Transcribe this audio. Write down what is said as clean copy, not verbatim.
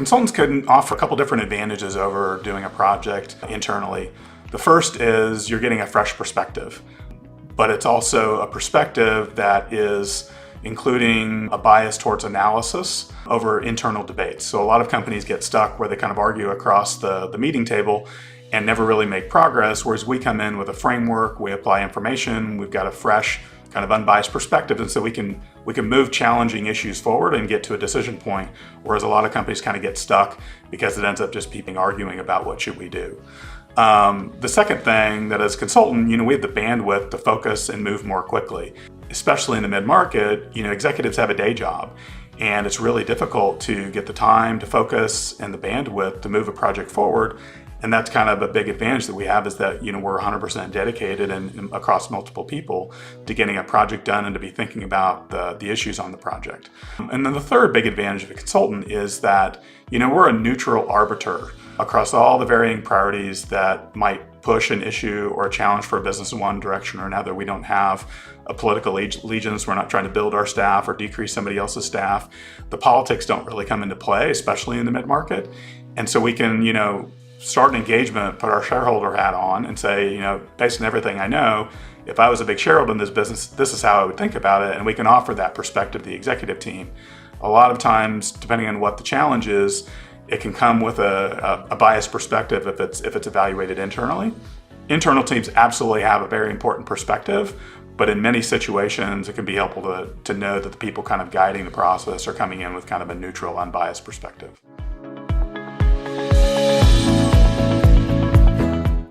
Consultants can offer a couple different advantages over doing a project internally. The first is you're getting a fresh perspective, but it's also a perspective that is including a bias towards analysis over internal debates. So a lot of companies get stuck where they kind of argue across the meeting table and never really make progress, whereas we come in with a framework, we apply information, we've got a fresh, kind of unbiased perspective, and so we can move challenging issues forward and get to a decision point, whereas a lot of companies kind of get stuck because it ends up just people arguing about what should we do. The second thing that as a consultant, we have the bandwidth to focus and move more quickly. Especially in the mid-market, executives have a day job, and it's really difficult to get the time to focus and the bandwidth to move a project forward. And that's kind of a big advantage that we have, is that we're 100% dedicated and across multiple people to getting a project done and to be thinking about the issues on the project. And then the third big advantage of a consultant is that we're a neutral arbiter across all the varying priorities that might push an issue or a challenge for a business in one direction or another. We don't have a political allegiance. We're not trying to build our staff or decrease somebody else's staff. The politics don't really come into play, especially in the mid-market. And so we can, start an engagement, put our shareholder hat on and say, based on everything I know, if I was a big shareholder in this business, this is how I would think about it. And we can offer that perspective to the executive team. A lot of times, depending on what the challenge is, it can come with a biased perspective if it's evaluated internally. Internal teams absolutely have a very important perspective, but in many situations, it can be helpful to know that the people kind of guiding the process are coming in with kind of a neutral, unbiased perspective.